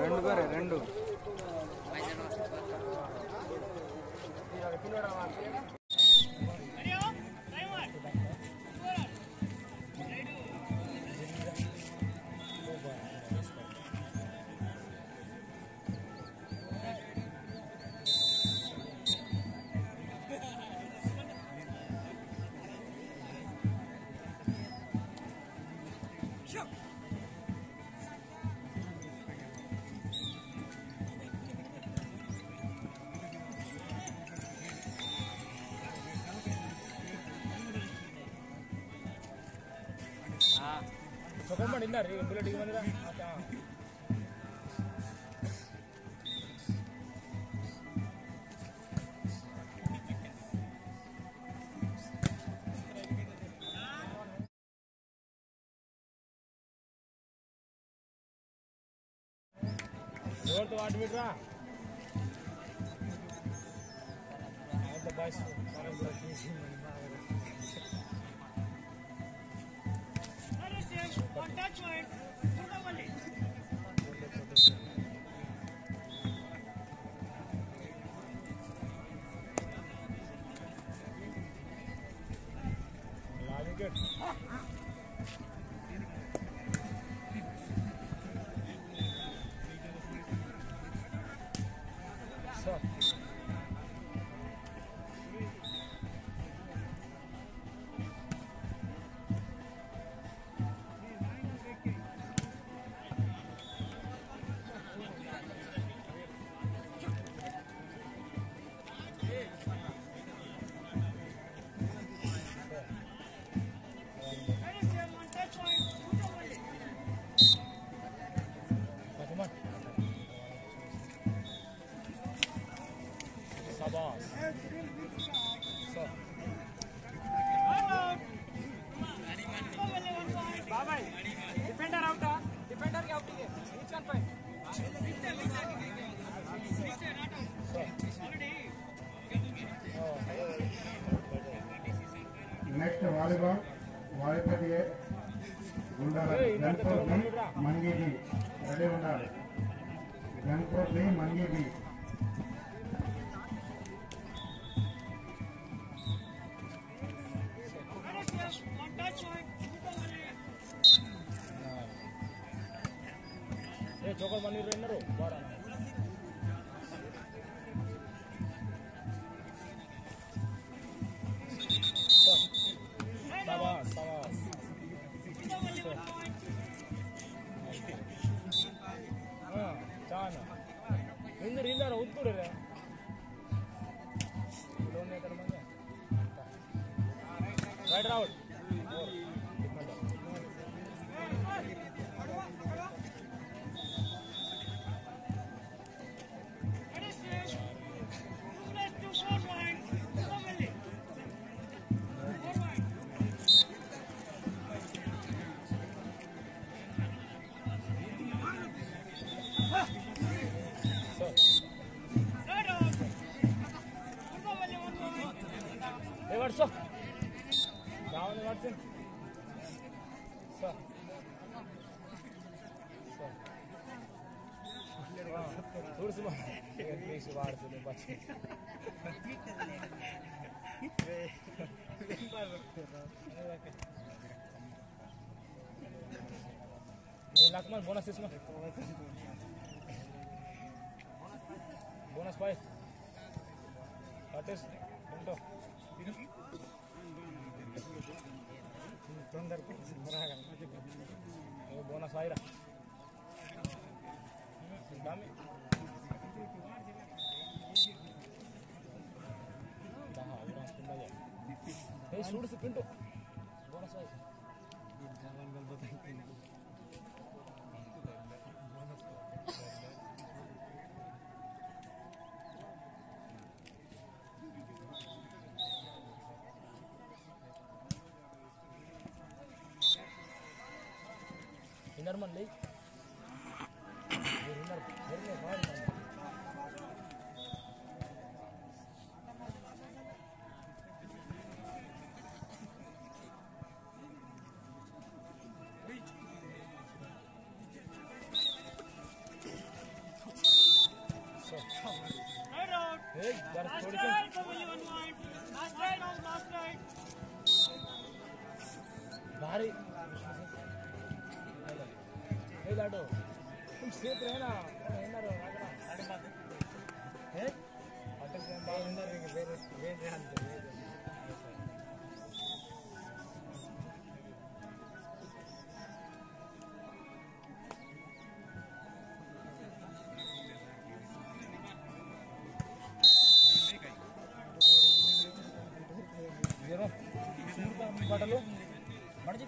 రెండు బరే రెండు Sokomman inna re bullet ಗೆ ಬಂದಿರಾ ರೋಲ್ तो 8 मीटर ಅಂತ ಬಾಯ್ಸ್ నెక్స్ట్ వాలీబాల్ వాలీపతి ఉండాలి గన్పూర్ బి మంగి బి రెడీ ఉండాలి గన్పూర్ బి మంగి బి చోకర్ మనీ ఉన్నారు బారా చానా ఇందరు ఉత్తుడు రే రైట్ రావుడ్ वर्षो गावने वर्षन थोड़ी सी एक बार से बचे लक्ष्मण बोनस इसमें बोनस पाए आर्टिस्ट मिनटो तोंदर बोनस आयरा दामी शूट से पिंटो बोनस आय इनर मन ले इनर घर में बाहर मन भारी लाडो तुम सेफ रहना है బట్టలు మడిచి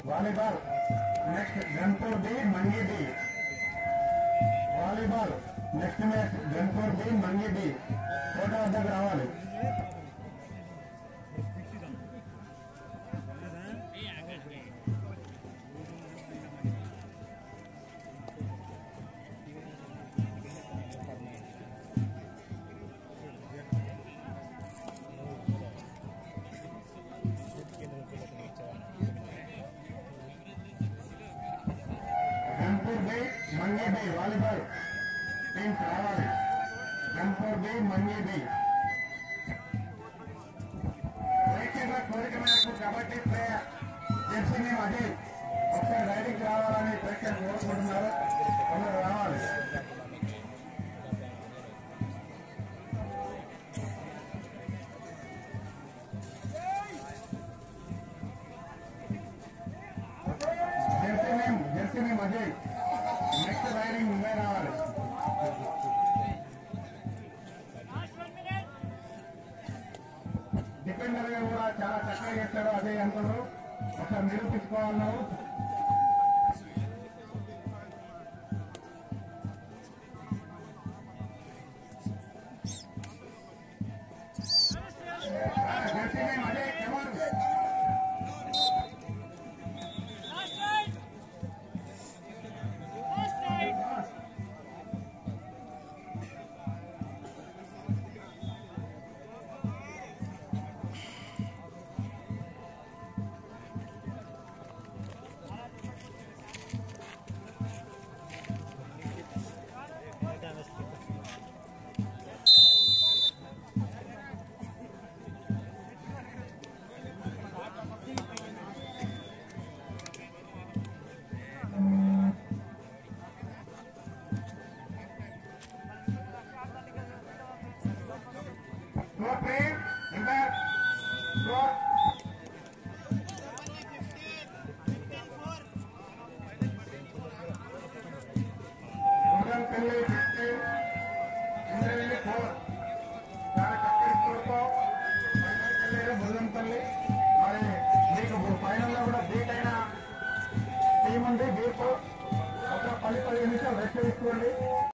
వాలీబాల్ నెక్స్ట్ గన్పూర్ బి మంగి బి వాలీబాల్ నెక్స్ట్ మ్యాచ్ గన్పూర్ బి మంగి బి కోట వద్దకు రావాలి. గన్పూర్ బి మంగి బి వాలీబాల్ టీమ్స్ రావాలి. గన్పూర్ బి మంగి బి డిఫెండర్ గా కూడా చాలా చక్కగా చేస్తాడు అదే అంటారు. ఒకసారి నిరూపించుకోవాలి నువ్వు. అదే కమాన్ Score please. Enter. Score. Golden Pelli 15. Indravelli 4. చాలా చక్కటి స్కోర్తో బుల్లం పల్లి మరి మీకు ఫైనల్ లో కూడా బీట్ అయిన టీం ఉంది. బీట్ ఒక 10-15 నిమిషాలు రెస్ట్ తీసుకోండి.